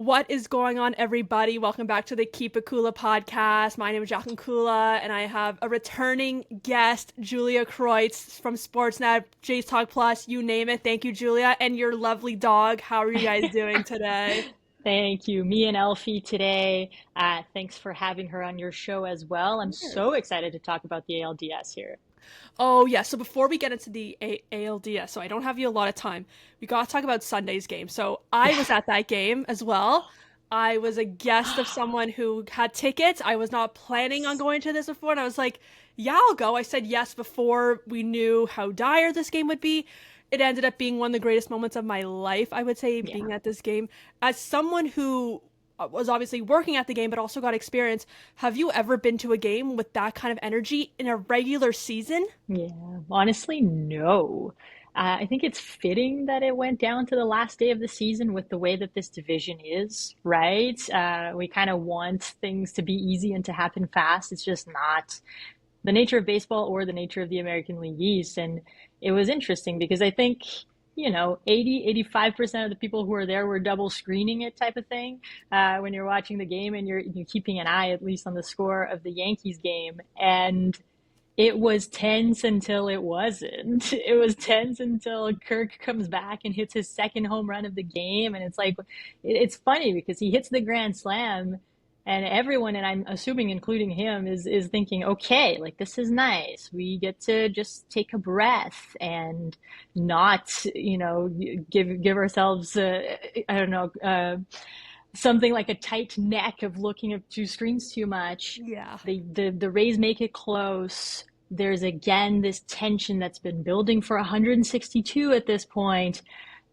What is going on, everybody? Welcome back to the Keep It Kula podcast. My name is Jacqueline Kula, and I have a returning guest, Julia Kreuz from Sportsnet, Jays Talk Plus, you name it. Thank you, Julia, and your lovely dog. How are you guys doing today? Thank you. Me and Elfie today. Thanks for having her on your show as well. I'm so excited to talk about the ALDS here. Oh, yeah. So before we get into the ALDS, so I don't have you a lot of time, we got to talk about Sunday's game. So I was at that game as well. I was a guest of someone who had tickets. I was not planning on going to this before, and I was like, yeah, I'll go. I said yes before we knew how dire this game would be. It ended up being one of the greatest moments of my life, I would say, being Yeah. at this game. As someone who was obviously working at the game, but also got experience, have you ever been to a game with that kind of energy in a regular season? Yeah. Honestly, no. I think it's fitting that it went down to the last day of the season with the way that this division is, right? We kind of want things to be easy and to happen fast. It's just not the nature of baseball or the nature of the American League East. And it was interesting because I think, 85% of the people who were there were double screening it type of thing when you're watching the game and you're keeping an eye at least on the score of the Yankees game. And it was tense until it wasn't. It was tense until Kirk comes back and hits his second home run of the game. And it's like, it's funny because he hits the grand slam and everyone, and I'm assuming including him, is thinking, okay, like this is nice. We get to just take a breath and not, give ourselves, I don't know, something like a tight neck of looking at two screens too much. Yeah. The Rays make it close. There's again this tension that's been building for 162 at this point.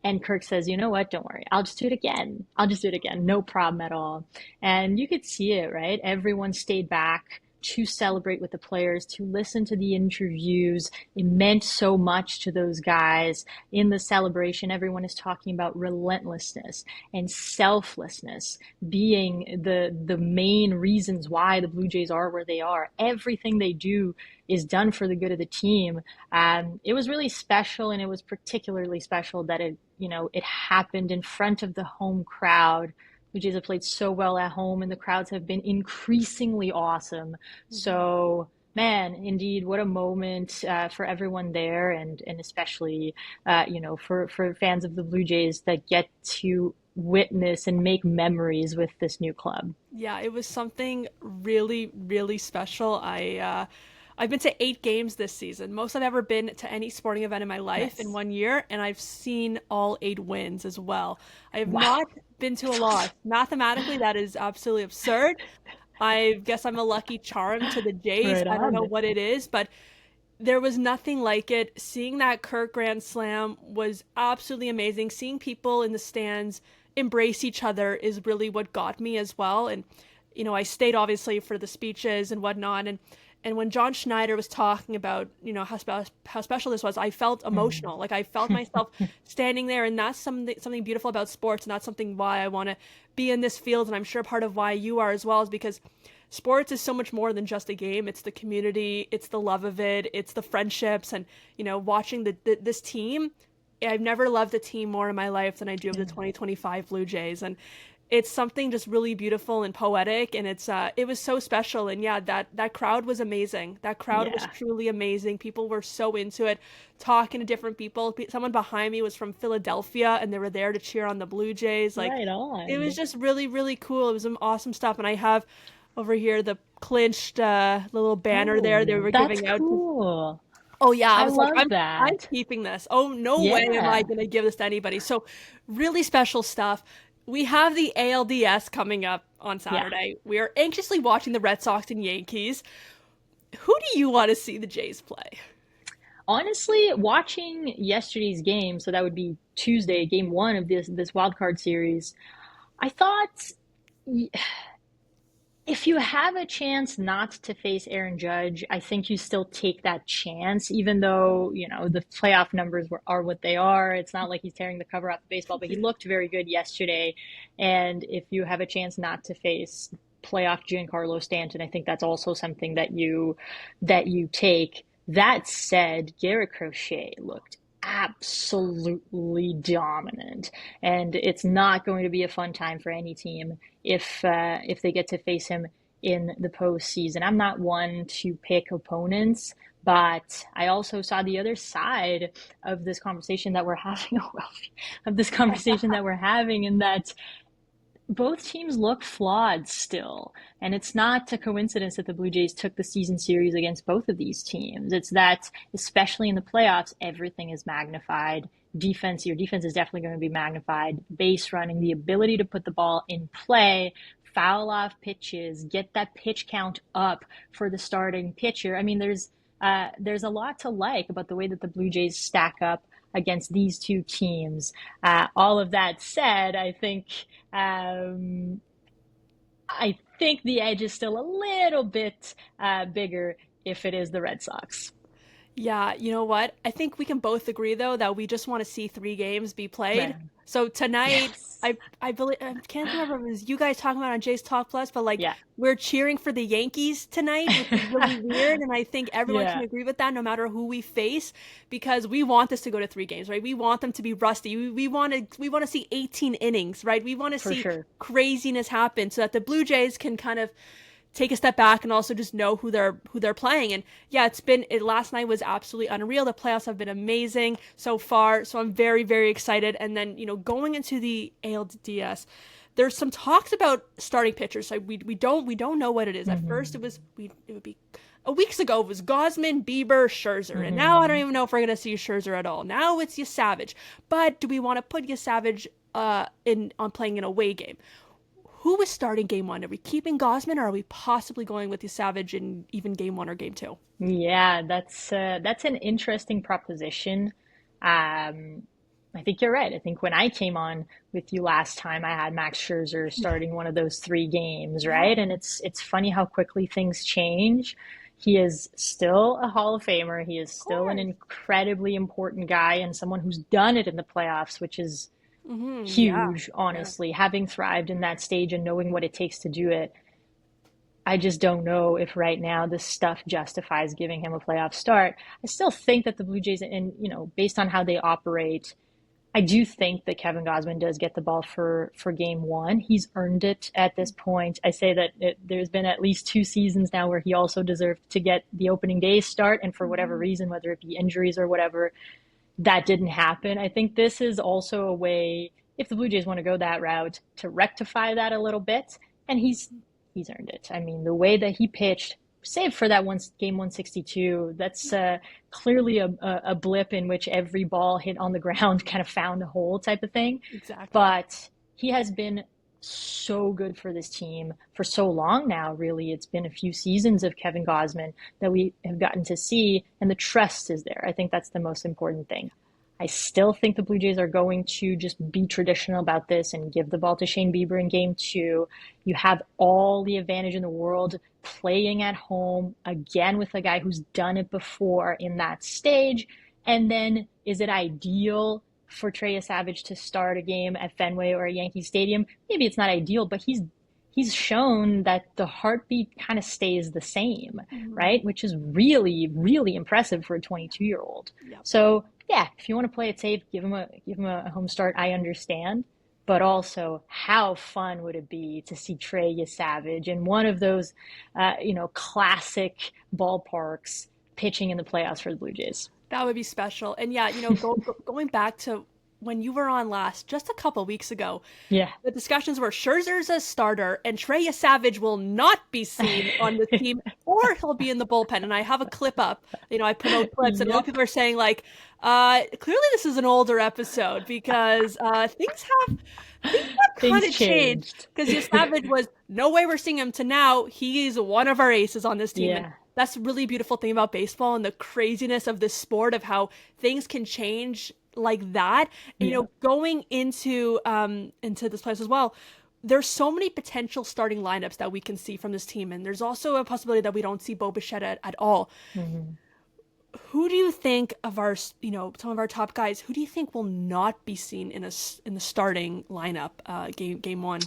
And Kirk says, you know what? Don't worry. I'll just do it again. I'll just do it again. No problem at all. And you could see it, right? Everyone stayed back to celebrate with the players, to listen to the interviews. It meant so much to those guys. In the celebration, everyone is talking about relentlessness and selflessness being the main reasons why the Blue Jays are where they are. Everything they do is done for the good of the team. It was really special, and it was particularly special that it happened in front of the home crowd. Blue Jays have played so well at home, and the crowds have been increasingly awesome. Mhm. So, man, indeed, what a moment for everyone there, and especially, for fans of the Blue Jays that get to witness and make memories with this new club. Yeah, it was something really, really special. I've been to 8 games this season. Most I've ever been to any sporting event in my life in Nice. 1 year, and I've seen all 8 wins as well. I have Wow. not been to a loss. Mathematically, that is absolutely absurd. I guess I'm a lucky charm to the Jays. Right I don't know on. what it is, but there was nothing like it. Seeing that Kirk Grand Slam was absolutely amazing. Seeing people in the stands embrace each other is really what got me as well. And I stayed obviously for the speeches and whatnot. And when John Schneider was talking about how special this was, I felt Mm. emotional. Like I felt myself standing there, and that's something beautiful about sports, and that's something why I want to be in this field. And I'm sure part of why you are as well is because sports is so much more than just a game. It's the community, it's the love of it, it's the friendships, and watching this team. I've never loved a team more in my life than I do of the Yeah. 2025 Blue Jays, and it's something just really beautiful and poetic, and it was so special. And yeah, that crowd was amazing. That crowd was Yeah. truly amazing. People were so into it, talking to different people. Someone behind me was from Philadelphia, and they were there to cheer on the Blue Jays. Like, Right it was on. just really, really cool. It was some awesome stuff. And I have over here the clinched little banner there they Oh, were that's giving out to. cool. Oh yeah, I I was like, love I'm that. keeping this. Oh, no way am I Yeah. gonna give this to anybody. So really special stuff. We have the ALDS coming up on Yeah. Saturday. We are anxiously watching the Red Sox and Yankees. Who do you want to see the Jays play? Honestly, watching yesterday's game, so that would be Tuesday, game one of this wild card series, I thought if you have a chance not to face Aaron Judge, I think you still take that chance, even though, the playoff numbers are what they are. It's not like he's tearing the cover off the baseball, but he looked very good yesterday. And if you have a chance not to face playoff Giancarlo Stanton, I think that's also something that you take. That said, Garrett Crochet looked absolutely dominant, and it's not going to be a fun time for any team if they get to face him in the postseason. I'm not one to pick opponents, but I also saw the other side of this conversation that we're having, in that both teams look flawed still. And it's not a coincidence that the Blue Jays took the season series against both of these teams. It's that, especially in the playoffs, everything is magnified. Your defense is definitely going to be magnified. Base running, the ability to put the ball in play, foul off pitches, get that pitch count up for the starting pitcher. I mean, there's a lot to like about the way that the Blue Jays stack up against these two teams. All of that said, I think the edge is still a little bit bigger if it is the Red Sox. Yeah, you know what? I think we can both agree though that we just want to see 3 games be played. Right. So tonight, Yes. I believe I can't remember if it was you guys talking about on Jay's Talk Plus, but like Yeah. we're cheering for the Yankees tonight, which is really weird, and I think everyone can Yeah. agree with that, no matter who we face, because we want this to go to 3 games, right? We want them to be rusty. We want to see 18 innings, right? We want to For see sure. craziness happen so that the Blue Jays can kind of take a step back and also just know who they're playing. And yeah, last night was absolutely unreal. The playoffs have been amazing so far, so I'm very, very excited. And then, going into the ALDS, there's some talks about starting pitchers. So we don't know what it is. At first it would be weeks ago, it was Gausman, Bieber, Scherzer. And now I don't even know if we're going to see Scherzer at all. Now it's Savage. But do we want to put Savage on playing an away game? Who is starting game 1? Are we keeping Gausman, or are we possibly going with Savage in even game 1 or game 2? Yeah, that's an interesting proposition. I think you're right. I think when I came on with you last time, I had Max Scherzer starting one of those 3 games, right? And it's funny how quickly things change. He is still a Hall of Famer. He is still an incredibly important guy and someone who's done it in the playoffs, which is huge, honestly. Having thrived in that stage and knowing what it takes to do it, I just don't know if right now this stuff justifies giving him a playoff start. I still think that the Blue Jays, and based on how they operate, I do think that Kevin Gausman does get the ball for game 1. He's earned it at this point. I say that there's been at least 2 seasons now where he also deserved to get the opening day start, and for whatever reason, whether it be injuries or whatever, that didn't happen. I think this is also a way, if the Blue Jays want to go that route, to rectify that a little bit, and he's earned it. I mean, the way that he pitched, save for that game 162, that's clearly a blip in which every ball hit on the ground kind of found a hole type of thing. Exactly. But he has been so good for this team for so long now, really. It's been a few seasons of Kevin Gausman that we have gotten to see, and the trust is there. I think that's the most important thing. I still think the Blue Jays are going to just be traditional about this and give the ball to Shane Bieber in game 2. You have all the advantage in the world playing at home, again with a guy who's done it before in that stage. And then is it ideal for Trey Savage to start a game at Fenway or at Yankee Stadium? Maybe it's not ideal, but he's shown that the heartbeat kind of stays the same, right? Which is really, really impressive for a 22-year-old. Yep. So yeah, if you want to play it safe, give him a home start. I understand, but also how fun would it be to see Trey Savage in one of those, classic ballparks pitching in the playoffs for the Blue Jays? That would be special. And yeah, going back to when you were on last, just a couple weeks ago, yeah, the discussions were Scherzer's a starter and Trey Savage will not be seen on the team, or he'll be in the bullpen. And I have a clip up. I promote clips, and a lot of people are saying like, clearly this is an older episode because things have kind of changed. Because Savage was no way we're seeing him to now he's one of our aces on this team. Yeah. That's a really beautiful thing about baseball and the craziness of this sport of how things can change like that. And, going into this place as well, there's so many potential starting lineups that we can see from this team. And there's also a possibility that we don't see Bo Bichette at all. Who do you think of our, some of our top guys, who do you think will not be seen in the starting lineup game 1?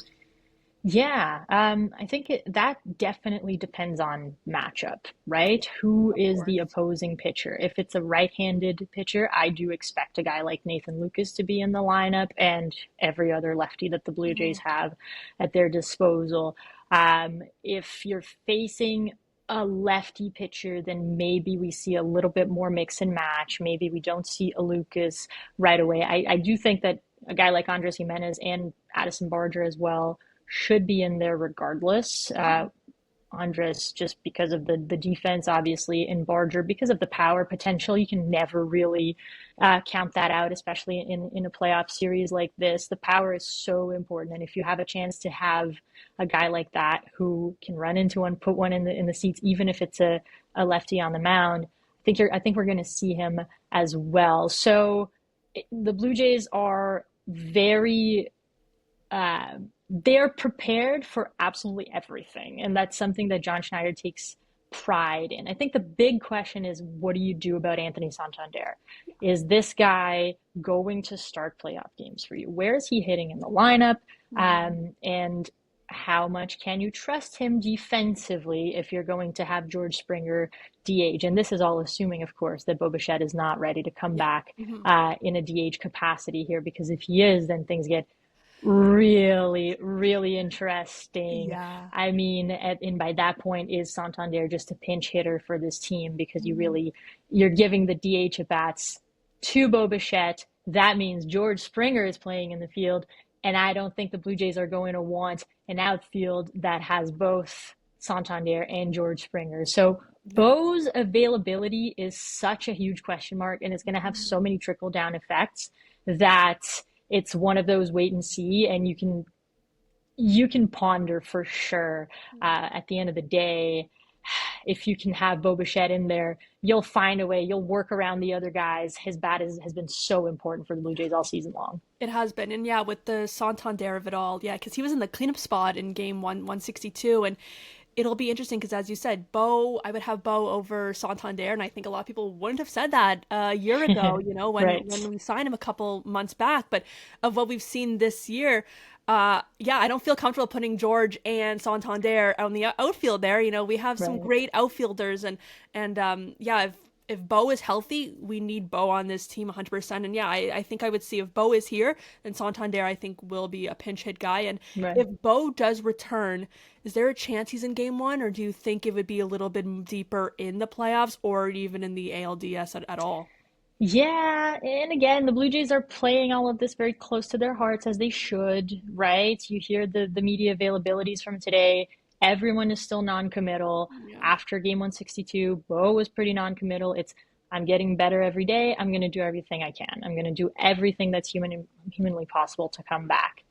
Yeah, I think that definitely depends on matchup, right? Who Of is the course. opposing pitcher? If it's a right-handed pitcher, I do expect a guy like Nathan Lucas to be in the lineup and every other lefty that the Blue Jays Mhm. have at their disposal. If you're facing a lefty pitcher, then maybe we see a little bit more mix and match. Maybe we don't see a Lucas right away. I do think that a guy like Andres Jimenez and Addison Barger as well should be in there regardless. Andres, just because of the defense, obviously, and Barger, because of the power potential, you can never really count that out, especially in a playoff series like this. The power is so important. And if you have a chance to have a guy like that who can run into one, put one in the seats, even if it's a lefty on the mound, I think we're going to see him as well. So the Blue Jays are very uh, they're prepared for absolutely everything. And that's something that John Schneider takes pride in. I think the big question is, what do you do about Anthony Santander? Is this guy going to start playoff games for you? Where is he hitting in the lineup? Mhm. And how much can you trust him defensively if you're going to have George Springer DH? And this is all assuming, of course, that Bo Bichette is not ready to come Yeah. back Mhm. in a DH capacity here, because if he is, then things get really, really interesting. Yeah. I mean, and by that point, is Santander just a pinch hitter for this team, because Mhm. you're giving the DH at bats to Bo Bichette. That means George Springer is playing in the field, and I don't think the Blue Jays are going to want an outfield that has both Santander and George Springer. So Yeah. Bo's availability is such a huge question mark, and it's going to have Mhm. so many trickle down effects that it's one of those wait and see, and you can ponder for sure. At the end of the day, if you can have Bo Bichette in there, you'll find a way. You'll work around the other guys. His bat has been so important for the Blue Jays all season long. It has been. And yeah, with the Santander of it all, yeah, because he was in the cleanup spot in game 162. And it'll be interesting because, as you said, Bo, I would have Bo over Santander. And I think a lot of people wouldn't have said that a year ago, when Right. we signed him a couple months back. But of what we've seen this year, yeah, I don't feel comfortable putting George and Santander on the outfield there. We have some Right. great outfielders, and yeah, if Bo is healthy, we need Bo on this team 100%. And yeah, I think I would see if Bo is here, then Santander, I think, will be a pinch hit guy. And Right. if Bo does return, is there a chance he's in game one, or do you think it would be a little bit deeper in the playoffs or even in the ALDS at all? Yeah, and again, the Blue Jays are playing all of this very close to their hearts, as they should, right? You hear the media availabilities from today. Everyone is still non-committal. Yeah. After game 162, Bo was pretty non-committal. I'm getting better every day. I'm going to do everything I can. I'm going to do everything that's humanly possible to come back.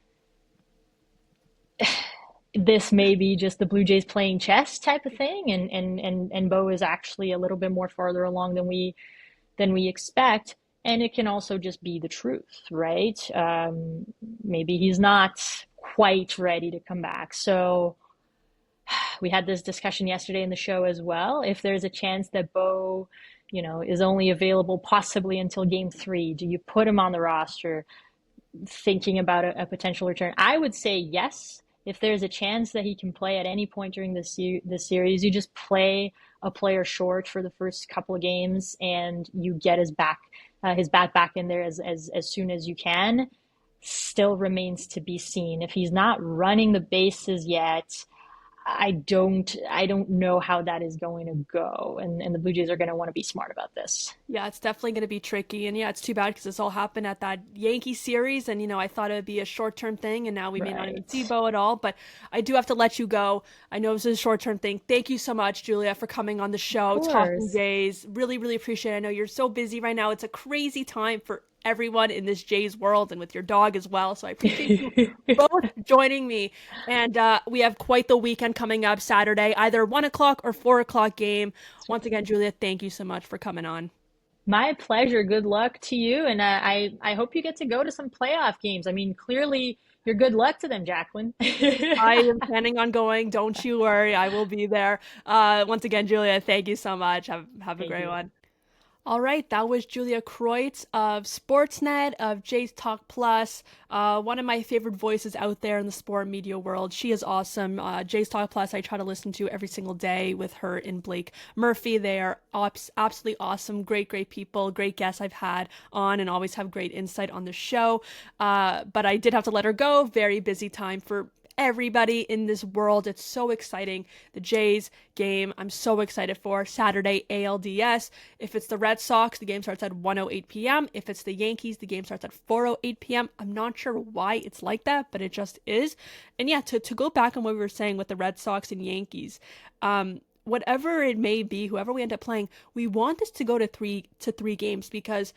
This may be just the Blue Jays playing chess type of thing, and Bo is actually a little bit more farther along than we expect. And it can also just be the truth, right? Maybe he's not quite ready to come back. So we had this discussion yesterday in the show as well. If there's a chance that Bo, is only available possibly until game 3, do you put him on the roster thinking about a potential return? I would say yes. If there's a chance that he can play at any point during the series, you just play a player short for the first couple of games, and you get his bat back in there as soon as you can. Still remains to be seen. If he's not running the bases yet, I don't know how that is going to go, and the Blue Jays are going to want to be smart about this. Yeah, it's definitely going to be tricky. And yeah, it's too bad because this all happened at that Yankee series. And, I thought it would be a short term thing. And now we may not even see Right. Bo at all. But I do have to let you go. I know this is a short term thing. Thank you so much, Julia, for coming on the Of show, talking course. Jays. Really, really appreciate it. I know you're so busy right now. It's a crazy time for everyone in this Jays world and with your dog as well. So I appreciate you both joining me. And we have quite the weekend coming up Saturday, either 1 o'clock or 4 o'clock game. Once again, Julia, thank you so much for coming on. My pleasure. Good luck to you, and I hope you get to go to some playoff games. I mean, clearly you're good luck to them, Jacqueline. I am planning on going. Don't you worry. I will be there. Once again, Julia, thank you so much. Have a Thank great you. one. All right, that was Julia Kreuz of Sportsnet, of Jays Talk Plus, one of my favorite voices out there in the sport media world. She is awesome. Jays Talk Plus, I try to listen to every single day with her and Blake Murphy. They are absolutely awesome, great people, great guests I've had on, and always have great insight on the show. But I did have to let her go. Very busy time for everybody in this world. It's so exciting. The Jays game, I'm so excited for. Saturday, ALDS. If it's the Red Sox, the game starts at 1:08 p.m. If it's the Yankees, the game starts at 4:08 p.m. I'm not sure why it's like that, but it just is. And yeah, to go back on what we were saying with the Red Sox and Yankees, whatever it may be, whoever we end up playing, we want this to go to three games, because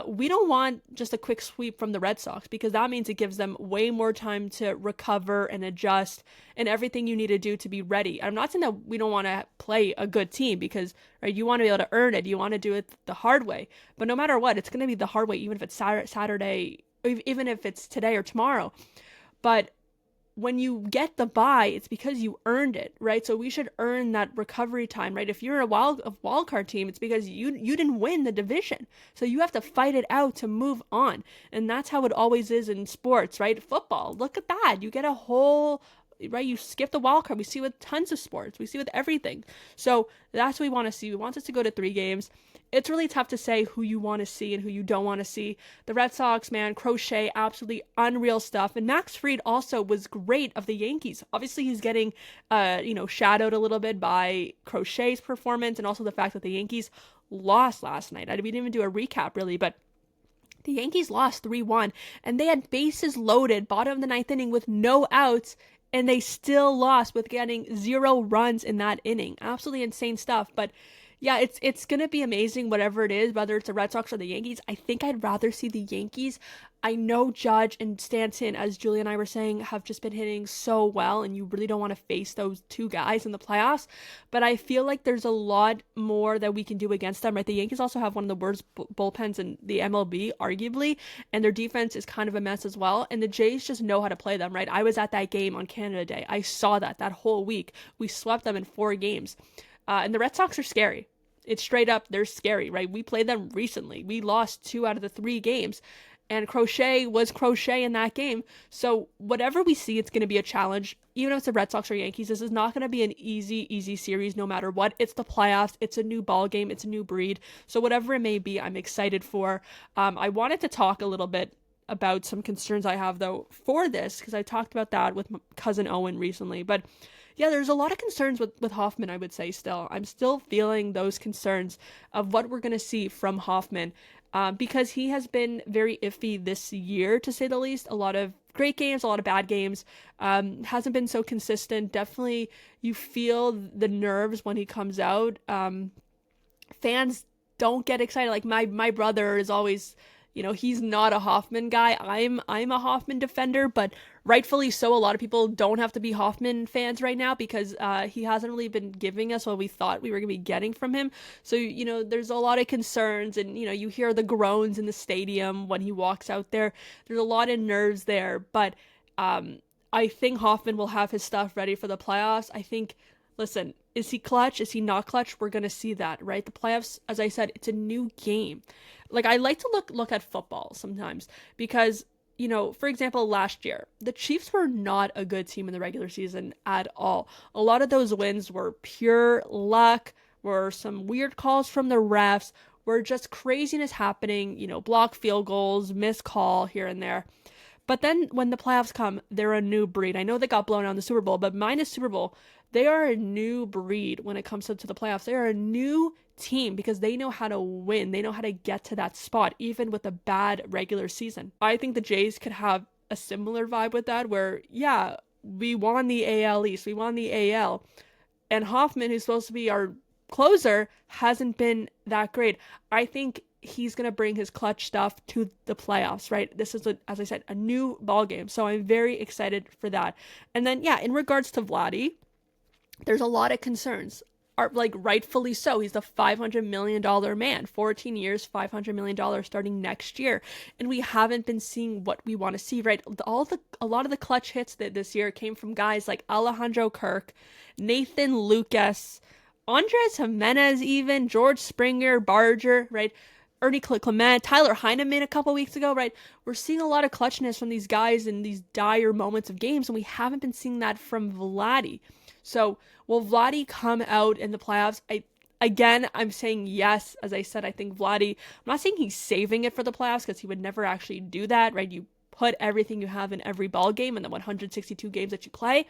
we don't want just a quick sweep from the Red Sox, because that means it gives them way more time to recover and adjust and everything you need to do to be ready. I'm not saying that we don't want to play a good team, because right, you want to be able to earn it. You want to do it the hard way. But no matter what, it's going to be the hard way, even if it's Saturday, even if it's today or tomorrow. But when you get the bye, it's because you earned it, right? So we should earn that recovery time, right? If you're a wild card team, it's because you didn't win the division. So you have to fight it out to move on. And that's how it always is in sports, right? Football, look at that. You get a whole, right? You skip the wild card. We see with tons of sports. We see with everything. So that's what we want to see. We want us to go to 3 games. It's really tough to say who you want to see and who you don't want to see. The Red Sox, man, Crochet, absolutely unreal stuff. And Max Fried also was great of the Yankees. Obviously, he's getting, shadowed a little bit by Crochet's performance, and also the fact that the Yankees lost last night. We didn't even do a recap, really, but the Yankees lost 3-1, and they had bases loaded, bottom of the 9th inning with no outs, and they still lost with getting 0 runs in that inning. Absolutely insane stuff, but yeah, it's going to be amazing, whatever it is, whether it's the Red Sox or the Yankees. I think I'd rather see the Yankees. I know Judge and Stanton, as Julia and I were saying, have just been hitting so well, and you really don't want to face those 2 guys in the playoffs. But I feel like there's a lot more that we can do against them, right? The Yankees also have one of the worst bullpens in the MLB, arguably, and their defense is kind of a mess as well. And the Jays just know how to play them, right? I was at that game on Canada Day. I saw that whole week. We swept them in 4 games. And the Red Sox are scary. It's straight up, they're scary, right? We played them recently. We lost 2 out of the 3 games, and Crochet was Crochet in that game. So whatever we see, it's going to be a challenge. Even if it's the Red Sox or Yankees, this is not going to be an easy series no matter what. It's the playoffs. It's a new ball game. It's a new breed. So whatever it may be, I'm excited for. I wanted to talk a little bit about some concerns I have, though, for this, because I talked about that with my cousin Owen recently. But yeah, there's a lot of concerns with Hoffman, I would say, still. I'm still feeling those concerns of what we're going to see from Hoffman, because he has been very iffy this year, to say the least. A lot of great games, a lot of bad games. Hasn't been so consistent. Definitely, you feel the nerves when he comes out. Fans don't get excited. Like my brother is always, he's not a Hoffman guy. I'm a Hoffman defender, but rightfully so. A lot of people don't have to be Hoffman fans right now, because he hasn't really been giving us what we thought we were going to be getting from him. So, there's a lot of concerns, and, you hear the groans in the stadium when he walks out there. There's a lot of nerves there, but I think Hoffman will have his stuff ready for the playoffs. I think, listen, is he clutch? Is he not clutch? We're going to see that, right? The playoffs, as I said, it's a new game. Like, I like to look at football sometimes, because, for example, last year, the Chiefs were not a good team in the regular season at all. A lot of those wins were pure luck, were some weird calls from the refs, were just craziness happening, block field goals, missed call here and there. But then when the playoffs come, they're a new breed. I know they got blown out in the Super Bowl, but minus Super Bowl, they are a new breed when it comes to the playoffs. They are a new team, because they know how to win. They know how to get to that spot, even with a bad regular season. I think the Jays could have a similar vibe with that, where, yeah, we won the AL East, we won the AL, and Hoffman, who's supposed to be our closer, hasn't been that great. I think he's going to bring his clutch stuff to the playoffs, right? This is, as I said, a new ball game. So I'm very excited for that. And then, yeah, in regards to Vladdy, there's a lot of concerns. Like, rightfully so. He's the $500 million man, 14 years, $500 million starting next year. And we haven't been seeing what we want to see, right? A lot of the clutch hits that this year came from guys like Alejandro Kirk, Nathan Lucas, Andres Jimenez, even George Springer, Barger, right? Ernie Clement, Tyler Heineman a couple weeks ago, right? We're seeing a lot of clutchness from these guys in these dire moments of games, and we haven't been seeing that from Vladdy. So will Vladdy come out in the playoffs? I'm saying yes. As I said, I think Vladdy, I'm not saying he's saving it for the playoffs because he would never actually do that, right? You put everything you have in every ball game in the 162 games that you play.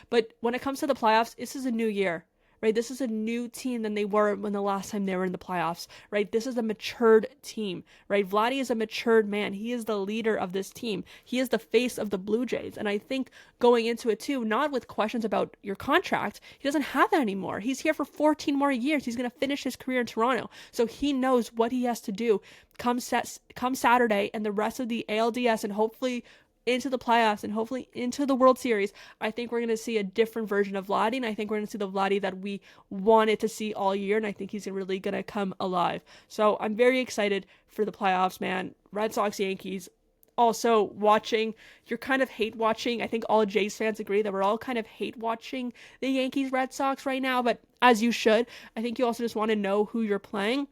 But when it comes to the playoffs, this is a new year, right? This is a new team than they were when the last time they were in the playoffs, right? This is a matured team, right? Vladdy is a matured man. He is the leader of this team. He is the face of the Blue Jays. And I think going into it too, not with questions about your contract, he doesn't have that anymore. He's here for 14 more years. He's going to finish his career in Toronto. So he knows what he has to do come Saturday and the rest of the ALDS and hopefully into the playoffs and hopefully into the World Series. I think we're going to see a different version of Vladdy, and I think we're going to see the Vladdy that we wanted to see all year, and I think he's really going to come alive. So I'm very excited for the playoffs, man. Red Sox, Yankees. Also watching, you're kind of hate watching. I think all Jays fans agree that we're all kind of hate watching the Yankees Red Sox right now, but as you should. I think you also just want to know who you're playing.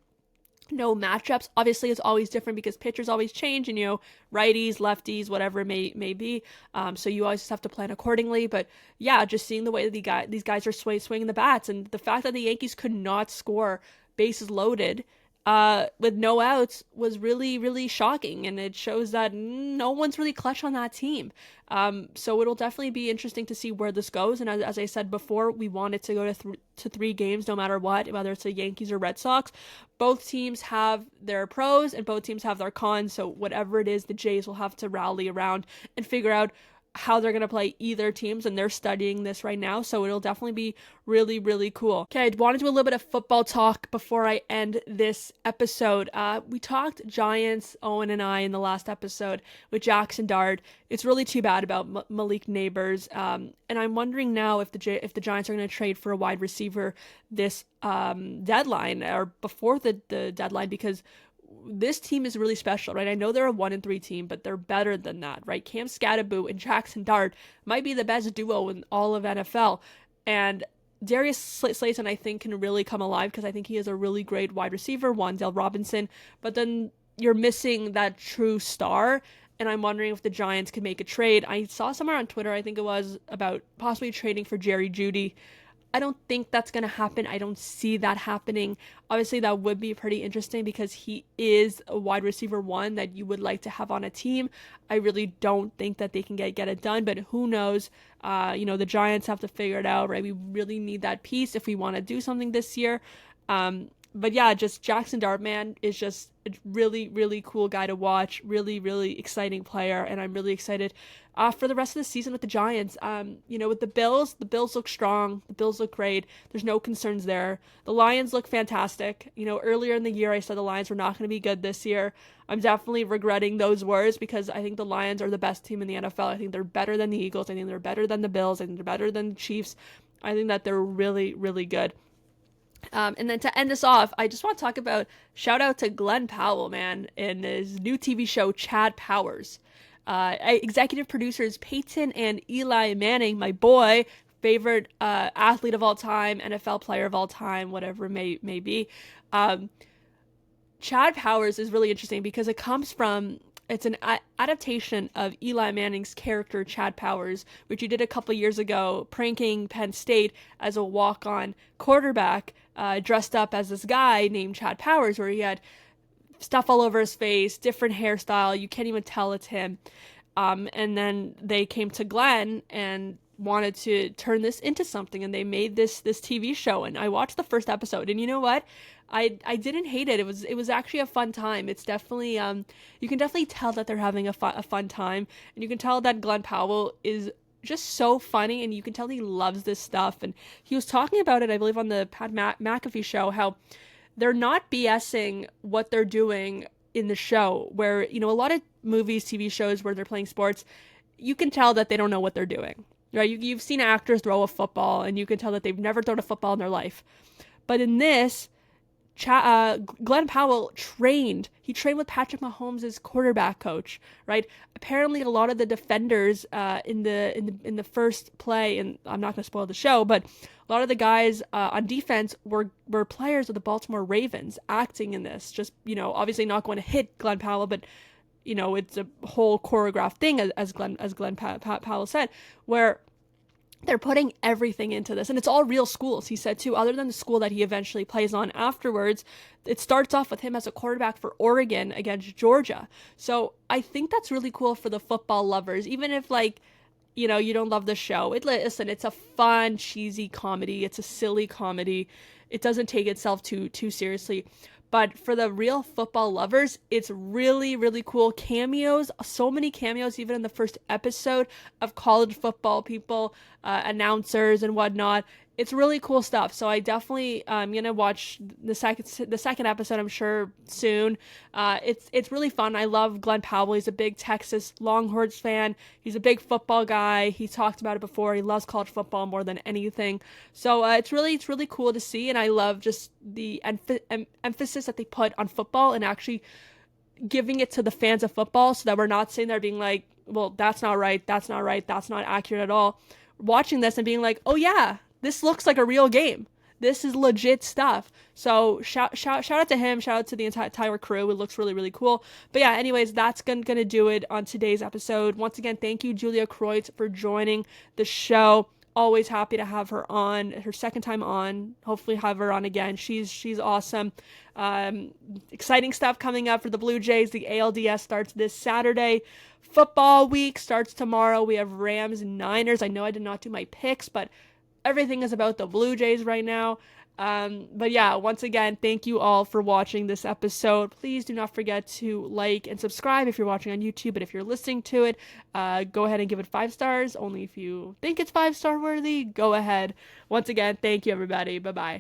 No matchups. Obviously, it's always different because pitchers always change, and righties, lefties, whatever it may be. So you always just have to plan accordingly. But yeah, just seeing the way that these guys are swinging the bats, and the fact that the Yankees could not score bases loaded with no outs was really, really shocking, and it shows that no one's really clutch on that team. So it'll definitely be interesting to see where this goes. And as I said before, we want it to go to 3 games no matter what, whether it's the Yankees or Red Sox. Both teams have their pros and both teams have their cons. So whatever it is, the Jays will have to rally around and figure out how they're going to play either teams, and they're studying this right now, so it'll definitely be really, really cool. Okay, I want to do a little bit of football talk before I end this episode. We talked Giants, Owen and I, in the last episode with Jackson Dart. It's really too bad about Malik Neighbors, and I'm wondering now if the Giants are going to trade for a wide receiver this deadline or before the deadline, because this team is really special, right? I know they're a 1-3 team, but they're better than that, right? Cam Scatterboot and Jackson Dart might be the best duo in all of NFL. And Darius Slayton, I think, can really come alive because I think he is a really great wide receiver, Wan'Dale Robinson. But then you're missing that true star. And I'm wondering if the Giants could make a trade. I saw somewhere on Twitter, I think it was, about possibly trading for Jerry Jeudy. I don't think that's going to happen. I don't see that happening. Obviously, that would be pretty interesting because he is a wide receiver 1 that you would like to have on a team. I really don't think that they can get it done, but who knows? The Giants have to figure it out, right? We really need that piece if we want to do something this year. But yeah, just Jackson Dart, man, is just a really, really cool guy to watch. Really, really exciting player, and I'm really excited for the rest of the season with the Giants. With the Bills look strong. The Bills look great. There's no concerns there. The Lions look fantastic. Earlier in the year, I said the Lions were not going to be good this year. I'm definitely regretting those words because I think the Lions are the best team in the NFL. I think they're better than the Eagles. I think they're better than the Bills. I think they're better than the Chiefs. I think that they're really, really good. And then to end this off, I just want to talk about, shout out to Glenn Powell, man, and his new TV show, Chad Powers. Executive producers Peyton and Eli Manning, my boy, favorite athlete of all time, NFL player of all time, whatever it may be. Chad Powers is really interesting because it's an adaptation of Eli Manning's character, Chad Powers, which he did a couple years ago, pranking Penn State as a walk-on quarterback, dressed up as this guy named Chad Powers, where he had stuff all over his face, different hairstyle, you can't even tell it's him. And then they came to Glenn and wanted to turn this into something, and they made this TV show, and I watched the first episode, and you know what? I didn't hate it. It was actually a fun time. It's definitely you can definitely tell that they're having a fun time, and you can tell that Glenn Powell is just so funny, and you can tell he loves this stuff. And he was talking about it, I believe, on the Pat McAfee show, how they're not BSing what they're doing in the show, where a lot of movies, TV shows where they're playing sports, you can tell that they don't know what they're doing. Right? You've seen actors throw a football, and you can tell that they've never thrown a football in their life. But in this, Glenn Powell trained. He trained with Patrick Mahomes' quarterback coach, right? Apparently, a lot of the defenders in the first play, and I'm not going to spoil the show, but a lot of the guys on defense were players of the Baltimore Ravens acting in this. Just obviously not going to hit Glenn Powell, but it's a whole choreographed thing, as Glenn Powell said, where they're putting everything into this, and it's all real schools. He said too, other than the school that he eventually plays on afterwards, it starts off with him as a quarterback for Oregon against Georgia. So I think that's really cool for the football lovers, even if you don't love the show. Listen, it's a fun, cheesy comedy. It's a silly comedy. It doesn't take itself too seriously. But for the real football lovers, it's really, really cool. Cameos, so many cameos, even in the first episode, of college football people, announcers and whatnot. It's really cool stuff. So I definitely I'm gonna watch the second episode, I'm sure, soon. It's really fun. I love Glenn Powell. He's a big Texas Longhorns fan. He's a big football guy. He talked about it before. He loves college football more than anything. So it's really cool to see, and I love just the emphasis that they put on football and actually giving it to the fans of football, so that we're not sitting there being like, well, that's not right, that's not right, that's not accurate at all. Watching this and being like, oh yeah, this looks like a real game. This is legit stuff. So shout out to him. Shout out to the entire crew. It looks really, really cool. But yeah, anyways, that's gonna do it on today's episode. Once again, thank you, Julia Kreuz, for joining the show. Always happy to have her on. Her second time on. Hopefully have her on again. She's awesome. Exciting stuff coming up for the Blue Jays. The ALDS starts this Saturday. Football week starts tomorrow. We have Rams and Niners. I know I did not do my picks, but everything is about the Blue Jays right now. But yeah, once again, thank you all for watching this episode. Please do not forget to like and subscribe if you're watching on YouTube. But if you're listening to it, go ahead and give it 5 stars. Only if you think it's 5-star worthy, go ahead. Once again, thank you, everybody. Bye-bye.